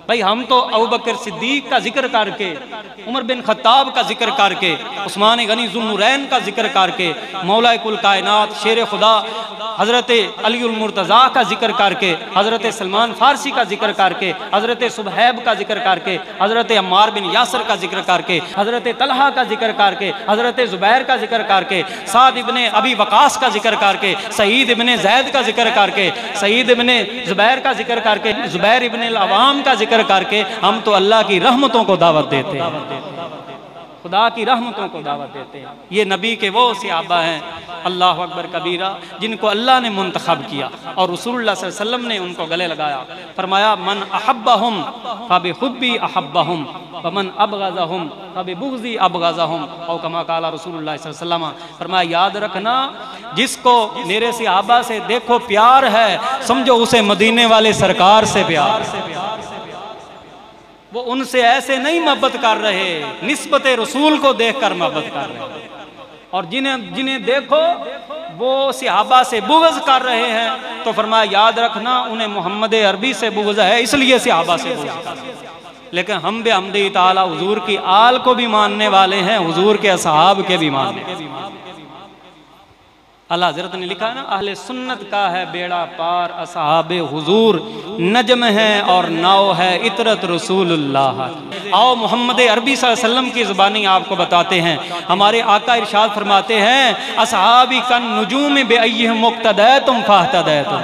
بھائی ہم تو ابو بکر صدیق کا ذکر کر کے، عمر بن خطاب کا ذکر کر کے، عثمان غنی ذو النورین کا ذکر کر کے، مولا کل کائنات شیر خدا حضرت علی المرتضیٰ کا ذکر کر کے، حضرت سلمان فارسی کا ذکر کر کے، حضرت صبحیب کا ذکر کر کے، حضرت عمار بن یاسر کا ذکر کر کے، حضرت طلحہ کا ذکر کر کے، حضرت زبیر کا ذکر کر کے، سعد ابن ابی وقاص کا ذکر کر کے، سعید ابن زید کا ذکر کر کے، سعید ابن زبیر کا ذکر کر کے، زبیر ابن العوام کا ذکر کر کے ہم تو اللہ کی رحمتوں کو دعوت دیتے ہیں، خدا کی رحمتوں کو دعوت دیتے ہیں۔ یہ نبی کے وہ صحابہ ہیں، اللہ اکبر کبیرہ، جن کو اللہ نے منتخب کیا اور رسول اللہ صلی اللہ علیہ وسلم نے ان کو گلے لگایا۔ فرمایا من احبہم فبحبی احبہم ومن ابغضہم فببغضی ابغضہم، او کما قال رسول اللہ صلی اللہ علیہ وسلم۔ فرمایا یاد رکھنا جس کو میرے صحابہ سے دیکھو پیار ہے، سمجھو اسے مدینے والے سرکار سے پیار ہے۔ وہ ان سے ایسے نہیں محبت کر رہے، نسبت رسول کو دیکھ کر محبت کر رہے ہیں، اور جنہیں دیکھو وہ صحابہ سے بغض کر رہے ہیں تو فرمایا یاد رکھنا انہیں محمد عربی سے بغض ہے، اس لیے صحابہ سے بغض کر رہے ہیں۔ لیکن ہم بے حمدی تعالی حضور کی آل کو بھی ماننے والے ہیں، حضور کے اصحاب کے بھی ماننے والے ہیں۔ اللہ حضرت نے لکھا ہے نا، اہل سنت کا ہے بیڑا پار، اصحاب حضور نجم ہے اور ناؤ ہے عطرت رسول اللہ۔ آؤ محمد عربی صلی اللہ علیہ وسلم کی زبانی آپ کو بتاتے ہیں۔ ہمارے آقا ارشاد فرماتے ہیں اصحابی کن نجوم بے ایہم مقتدیتم فاہتدیتم،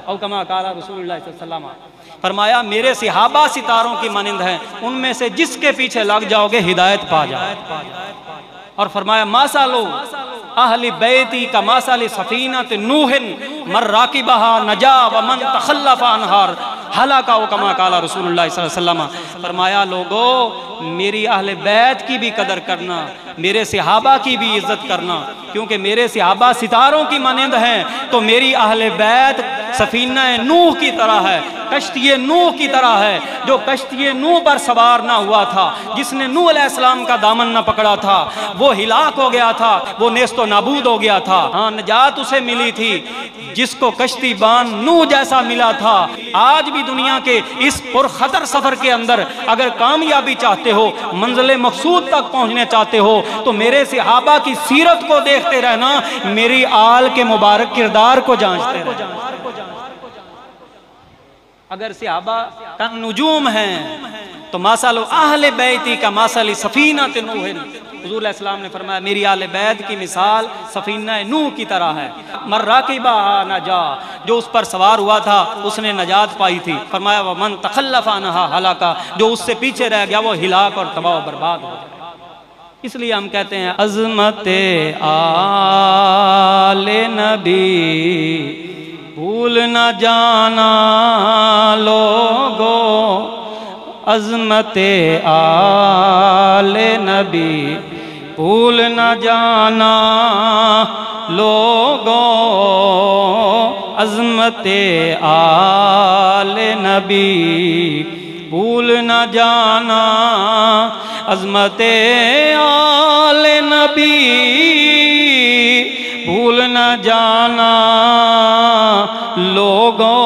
او کما قال رسول اللہ صلی اللہ علیہ وسلم۔ فرمایا میرے صحابہ ستاروں کی مانند ہیں، ان میں سے جس کے پیچھے لگ جاؤ گے ہدایت پا جاؤ۔ اور فرمایا ماسالو اہل بیتی کا ماسال سفینۃ نوح من راکبہا نجا ومن تخلف عنہا ہلاکا، کما قال رسول اللہ صلی اللہ علیہ وسلم۔ فرمایا لوگو میری اہل بیت کی بھی قدر کرنا، میرے صحابہ کی بھی عزت کرنا، کیونکہ میرے صحابہ ستاروں کی مانند ہیں تو میری اہل بیت سفینہ نوح کی طرح ہے، کشتی نوح کی طرح ہے۔ جو کشتی نوح پر سوار نہ ہوا تھا، جس نے نوح علیہ السلام کا دامن نہ پکڑا تھا، وہ ہلاک ہو گیا تھا، وہ نیست و نابود ہو گیا تھا۔ ہاں نجات اسے ملی تھی جس کو کشتی بان نوح جیسا ملا تھا۔ آج بھی دنیا کے اس پرخطر سفر کے اندر اگر کامیابی چاہتے ہو، منزل مقصود تک پہنچنے چاہتے ہو تو میرے صحابہ کی سیرت کو دیکھتے رہنا، میری آل کے مبارک کردار کو جانچتے رہنا۔ اگر صحابہ کا نجوم ہیں تو ماسال اہل بیتی کا ماسال سفینۃ نوح، حضور علیہ السلام نے فرمایا میری اہل بیت کی مثال سفینہ نوح کی طرح ہے۔ من راکبہا نجا، جو اس پر سوار ہوا تھا اس نے نجات پائی تھی۔ فرمایا ومن تخلف عنہا ہلاکا، جو اس سے پیچھے رہ گیا وہ ہلاک اور تباہ و برباد ہو گیا۔ اس لیے ہم کہتے ہیں عظمت آل نبی بھول نہ جانا لوگو، عظمت آل نبی بھول نہ جانا لوگو، عظمت آل نبی بھول نہ جانا، عظمت آل نبی بھول نہ جانا لوگوں،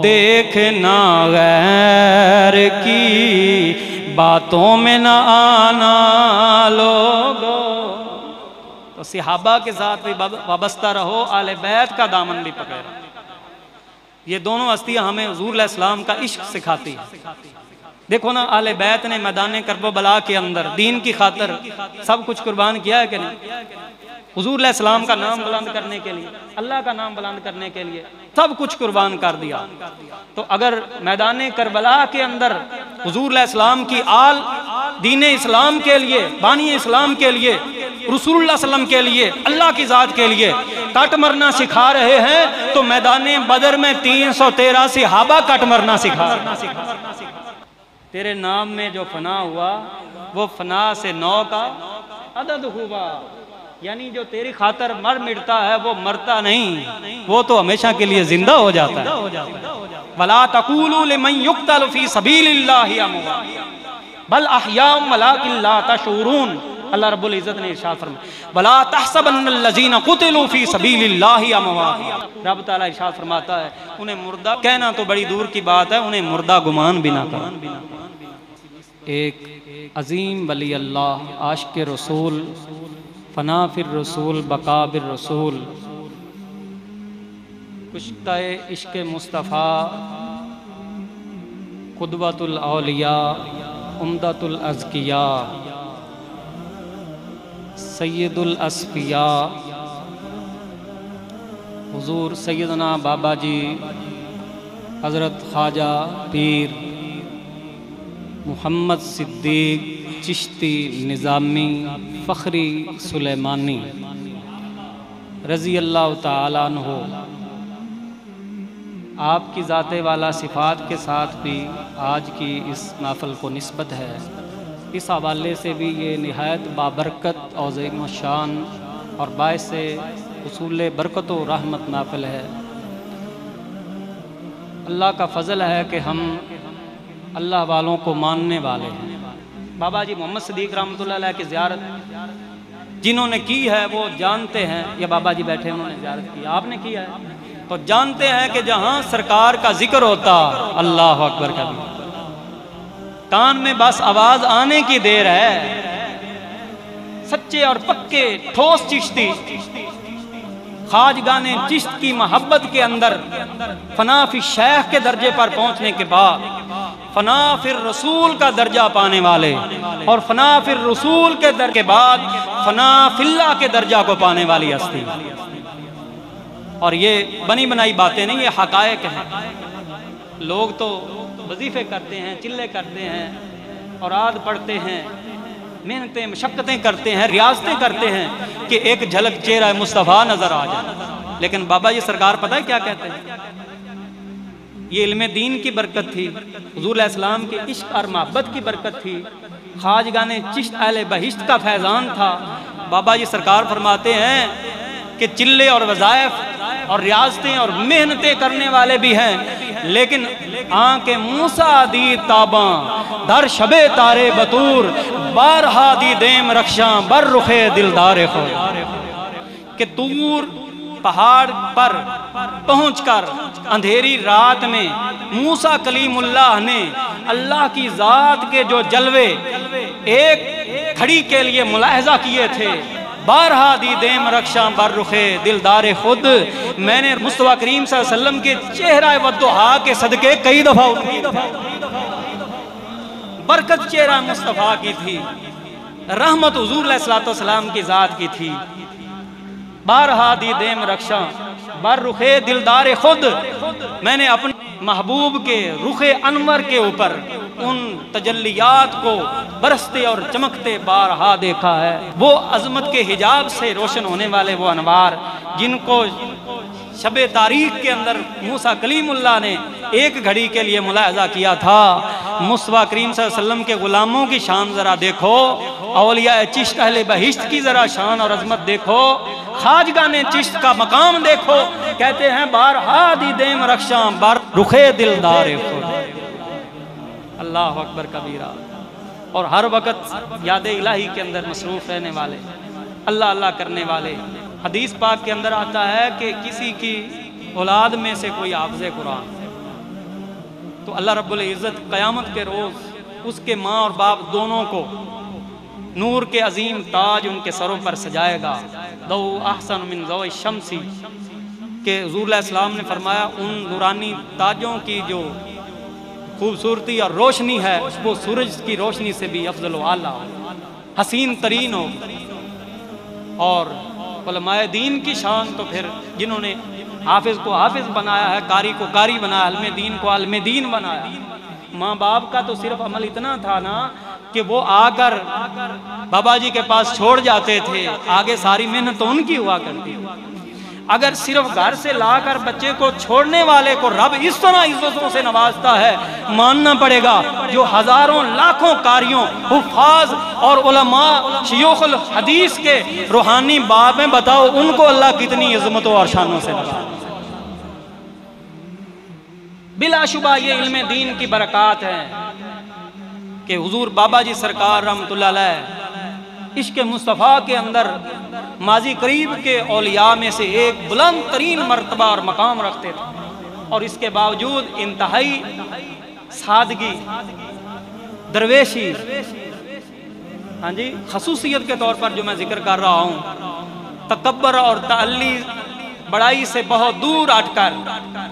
دیکھنا غیر کی باتوں میں نہ آنا لوگوں۔ تو صحابہ کے ساتھ بھی وابستہ رہو، آل بیت کا دامن بھی پکڑے رہو۔ یہ دونوں ہستیاں ہمیں حضور علیہ السلام کا عشق سکھاتی ہیں۔ دیکھو نا اہل بیت نے میدان کرب و بلا کے اندر دین کی خاطر سب کچھ قربان کیا ہے کہ نہیں؟ حضور علیہ السلام کا نام بلند کرنے کے لیے، اللہ کا نام بلند کرنے کے لیے سب کچھ قربان کر دیا۔ تو اگر میدان کربلا کے اندر حضور علیہ السلام کی آل دین اسلام کے لیے، بانی اسلام کے لیے، رسول اللہ صلی اللہ علیہ وسلم کے لیے، اللہ کی ذات کے لیے کٹ مرنا سکھا رہے ہیں تو میدان بدر میں 313 صحابہ کٹ مرنا سکھا رہے ہیں۔ تیرے نام میں جو فنا ہوا وہ فنا سے 9 کا عدد ہوا، یعنی جو تیری خاطر مر مٹتا ہے وہ مرتا نہیں، وہ تو ہمیشہ کے لیے زندہ ہو جاتا ہے۔ وَلَا تَقُولُوا لِمَنْ يُقْتَلُ فِي سَبِيلِ اللَّهِ أَمْوَاتٌ بَلْ أَحْيَاءٌ وَلَٰكِن لَا تَشْعُرُونَ۔ اللہ رب العزت نے ارشاد فرمایا وَلَا تَحْسَبَنَّ الَّذِينَ قُتِلُوا فِي سَبِيلِ اللَّهِ أَمْوَاتٌ، رب تعالیٰ ارشاد فرماتا ہے انہیں مردہ کہنا تو بڑی دور کی بات ہے، انہیں مردہ گمان بھی نہ کرو۔ ایک عظیم ولی اللہ، عاشق رسول، فنا فی الرسول، بقا بالرسول، کشتہ عشق مصطفیٰ، قدوۃ الاولیاء، عمدۃ الازکیاء، سید الاصفیاء، حضور سیدنا بابا جی حضرت خواجہ پیر محمد صدیق چشتی نظامی فخری سلیمانی رضی اللہ تعالیٰ عنہ، آپ کی ذات والا صفات کے ساتھ بھی آج کی اس محفل کو نسبت ہے۔ اس حوالے سے بھی یہ نہایت بابرکت اور عظیم الشان اور باعث حصول برکت و رحمت محفل ہے۔ اللہ کا فضل ہے کہ ہم اللہ والوں کو ماننے والے ہیں۔ بابا جی محمد صدیق رحمۃ اللہ علیہ کی زیارت جنہوں نے کی ہے وہ جانتے ہیں، یا بابا جی بیٹھے انہوں نے زیارت کی، آپ نے کیا ہے تو جانتے ہیں کہ جہاں سرکار کا ذکر ہوتا اللہ اکبر کا بھی کان میں بس آواز آنے کی دیر ہے۔ سچے اور پکے ٹھوس چشتی خواجگان چشت کی محبت کے اندر فنا فی شیخ کے درجے پر پہنچنے کے بعد فنا فی الرسول کا درجہ پانے والے اور فنا فی الرسول کے در کے بعد فنا فی اللہ کے درجہ کو پانے والی ہستی۔ اور یہ بنی بنائی باتیں نہیں، یہ حقائق ہیں۔ لوگ تو وظیفے کرتے ہیں، چلے کرتے ہیں، اوراد پڑھتے ہیں، محنتیں مشقتیں کرتے ہیں، ریاضتیں کرتے ہیں کہ ایک جھلک چہرہ مصطفیٰ نظر آ جائے، لیکن بابا جی سرکار پتہ ہے کیا کہتے ہیں؟ یہ علم دین کی برکت تھی، حضور علیہ السلام کے عشق اور محبت کی برکت تھی، خواجگان چشت اہل بہشت کا فیضان تھا۔ بابا جی سرکار فرماتے ہیں کہ چلے اور وظائف اور ریاضتیں اور محنتیں کرنے والے بھی ہیں، لیکن آنکھ موسیٰ دی تاباں در شب تارے بطور بارہا دی دیم رخشاں بر رخ دلدار خود، کہ طور پہاڑ پر پہنچ کر اندھیری رات میں موسیٰ کلیم اللہ نے اللہ کی ذات کے جو جلوے ایک گھڑی کے لیے ملاحظہ کیے تھے، بارہا دی دیم رخشاں بر رخ دلدار خود، میں نے مصطفیٰ کریم صلی اللہ علیہ وسلم کے چہرہ والضحیٰ کے صدقے کئی دفعہ برکت چہرہ مصطفیٰ کی تھی، رحمت حضور علیہ السلام کی ذات کی تھی۔ بارہا دی دیم رخشاں بر رخ دلدار خود، میں نے اپنے محبوب کے رخ انور کے اوپر ان تجلیات کو برستے اور چمکتے بارہا دیکھا ہے۔ وہ عظمت کے حجاب سے روشن ہونے والے وہ انوار جن کو شب تاریخ کے اندر موسیٰ کلیم اللہ نے ایک گھڑی کے لیے ملاحظہ کیا تھا۔ مصطفیٰ کریم صلی اللہ علیہ وسلم کے غلاموں کی شان ذرا دیکھو، اولیاء چشت اہل بہشت کی ذرا شان اور عظمت دیکھو، خواجگان چشت کا مقام دیکھو، کہتے ہیں بارہا دی دیم رخشاں بر رخ دلدار خود۔ اللہ اکبر کبیرہ، اور ہر وقت یاد الہی کے اندر مصروف رہنے والے، اللہ اللہ کرنے والے۔ حدیث پاک کے اندر آتا ہے کہ کسی کی اولاد میں سے کوئی حافظ قرآن تو اللہ رب العزت قیامت کے روز اس کے ماں اور باپ دونوں کو نور کے عظیم تاج ان کے سروں پر سجائے گا، دو احسن من ضوء الشمس، کہ حضور علیہ السلام نے فرمایا ان نورانی تاجوں کی جو خوبصورتی اور روشنی ہے وہ سورج کی روشنی سے بھی افضل و اعلیٰ حسین ترین ہو۔ اور علماء دین کی شان تو پھر جنہوں نے حافظ کو حافظ بنایا ہے، قاری کو قاری بنایا، علم دین کو علم دین بنایا۔ ماں باپ کا تو صرف عمل اتنا تھا نا کہ وہ آ کر بابا جی کے پاس چھوڑ جاتے تھے، آگے ساری محنت تو ان کی ہوا کرتی۔ اگر صرف گھر سے لا کر بچے کو چھوڑنے والے کو رب اس طرح عزتوں سے نوازتا ہے، ماننا پڑے گا جو ہزاروں لاکھوں قاریوں، حفاظ اور علماء شیوخ الحدیث کے روحانی باپ ہیں، بتاؤ ان کو اللہ کتنی عظمتوں اور شانوں سے نوازتا ہے۔ بلا شبہ یہ علم دین کی برکات ہیں کہ حضور بابا جی سرکار رحمت اللہ علیہ عشق مصطفیٰ کے اندر ماضی قریب کے اولیاء میں سے ایک بلند ترین مرتبہ اور مقام رکھتے تھے، اور اس کے باوجود انتہائی سادگی، درویشی، ہاں جی، خصوصیت کے طور پر جو میں ذکر کر رہا ہوں، تکبر اور تعلی بڑائی سے بہت دور ہٹ کر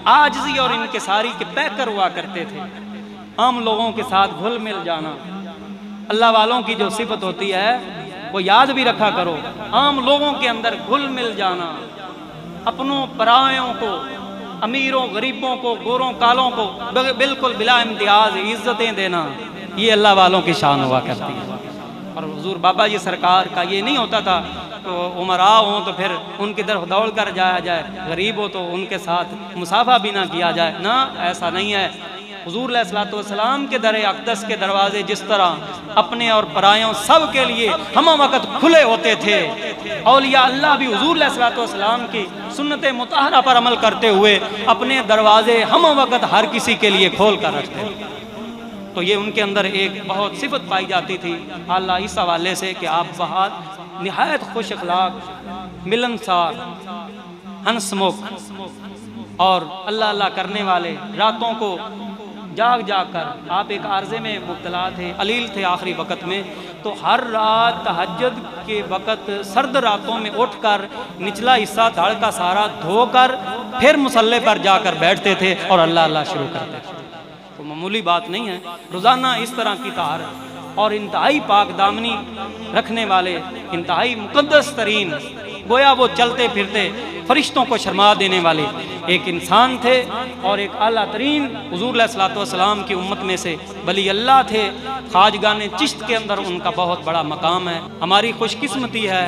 عاجزی اور انکساری کے پیکر ہوا کرتے تھے۔ عام لوگوں کے ساتھ گھل مل جانا، اللہ والوں کی جو صفت ہوتی ہے وہ یاد بھی رکھا کرو، عام لوگوں کے اندر گھل مل جانا، اپنوں پرایوں کو، امیروں غریبوں کو، گوروں کالوں کو بالکل بلا امتیاز عزتیں دینا، یہ اللہ والوں کی شان ہوا کرتی ہے۔ اور حضور بابا جی سرکار کا یہ نہیں ہوتا تھا تو عمراء ہوں تو پھر ان کی طرف دوڑ کر جایا جائے، غریب ہو تو ان کے ساتھ مصافحہ بھی نہ کیا جائے، نہ، ایسا نہیں ہے۔ حضور علیہ الصلوۃ والسلام کے در اقدس کے دروازے جس طرح اپنے اور پرایوں سب کے لیے ہمہ وقت کھلے ہوتے تھے، اولیاء اللہ بھی حضور علیہ الصلوۃ والسلام کی سنت مطہرہ پر عمل کرتے ہوئے اپنے دروازے ہمہ وقت ہر کسی کے لیے کھول کر رکھتے تھے۔ تو یہ ان کے اندر ایک بہت صفت پائی جاتی تھی اللہ اس حوالے سے کہ آپ بہت نہایت خوش اخلاق، ملنسار، ہنسمکھ اور اللہ اللہ کرنے والے، راتوں کو جاگ جاگ کر، آپ ایک عارضے میں مبتلا تھے، علیل تھے آخری وقت میں، تو ہر رات تہجد کے وقت سرد راتوں میں اٹھ کر نچلا حصہ دھڑ کا سارا دھو کر پھر مصلی پر جا کر بیٹھتے تھے اور اللہ اللہ شروع کرتے تھے۔ تو معمولی بات نہیں ہے، روزانہ اس طرح کی طہارت اور انتہائی پاک دامنی رکھنے والے، انتہائی مقدس ترین، گویا وہ چلتے پھرتے فرشتوں کو شرما دینے والے ایک انسان تھے، اور ایک اعلیٰ ترین حضور علیہ الصلوۃ والسلام کی امت میں سے ولی اللہ تھے۔ خواجگان چشت کے اندر ان کا بہت بڑا مقام ہے۔ ہماری خوش قسمتی ہے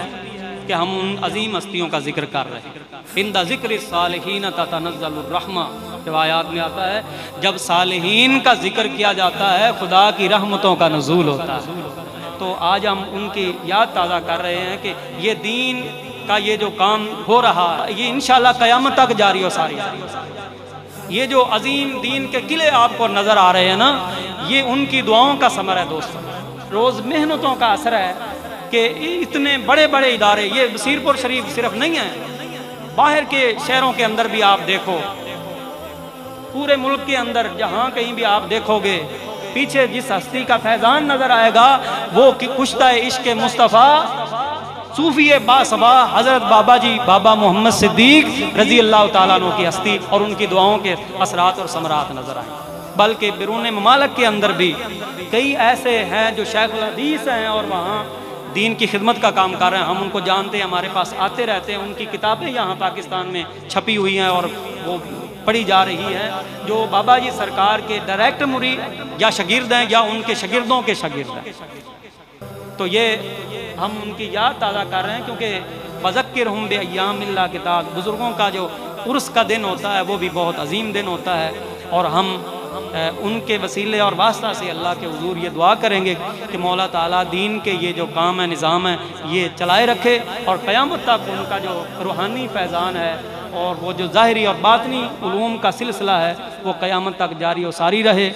کہ ہم ان عظیم ہستیوں کا ذکر کر رہے ہیں۔ عند ذکر الصالحین تتنزل الرحمہ، روایات میں آتا ہے جب صالحین کا ذکر کیا جاتا ہے خدا کی رحمتوں کا نزول ہوتا ہے۔ تو آج ہم ان کی یاد تازہ کر رہے ہیں کہ یہ دین کا یہ جو کام ہو رہا ہے یہ انشاءاللہ قیامت تک جاری و ساری ہے۔ یہ جو عظیم دین کے قلعے آپ کو نظر آ رہے ہیں نا، یہ ان کی دعاؤں کا ثمر ہے دوستوں، روز محنتوں کا اثر ہے کہ اتنے بڑے بڑے ادارے، یہ بصیر پور شریف صرف نہیں ہے، باہر کے شہروں کے اندر بھی آپ دیکھو، پورے ملک کے اندر جہاں کہیں بھی آپ دیکھو گے، پیچھے جس ہستی کا فیضان نظر آئے گا وہ کشتہ عشق مصطفیٰ صوفی باصبا حضرت بابا جی بابا محمد صدیق رضی اللہ تعالیٰ عنہ کی ہستی اور ان کی دعاؤں کے اثرات اور ثمرات نظر آئیں۔ بلکہ بیرون ممالک کے اندر بھی کئی ایسے ہیں جو شیخ الحدیث ہیں اور وہاں دین کی خدمت کا کام کر رہے ہیں، ہم ان کو جانتے ہیں، ہمارے پاس آتے رہتے ہیں، ان کی کتابیں یہاں پاکستان میں چھپی ہوئی ہیں اور وہ پڑھی جا رہی ہے، جو بابا جی سرکار کے ڈائریکٹ مرید یا شاگرد ہیں یا ان کے شاگردوں کے شاگرد ہیں۔ تو یہ ہم ان کی یاد تازہ کر رہے ہیں کیونکہ وذکرہم بایام اللہ کتاب، بزرگوں کا جو عرس کا دن ہوتا ہے وہ بھی بہت عظیم دن ہوتا ہے، اور ہم ان کے وسیلے اور واسطہ سے اللہ کے حضور یہ دعا کریں گے کہ مولا تعالیٰ دین کے یہ جو کام ہے، نظام ہے، یہ چلائے رکھے اور قیامت تک ان کا جو روحانی فیضان ہے اور وہ جو ظاہری اور باطنی علوم کا سلسلہ ہے وہ قیامت تک جاری و ساری رہے۔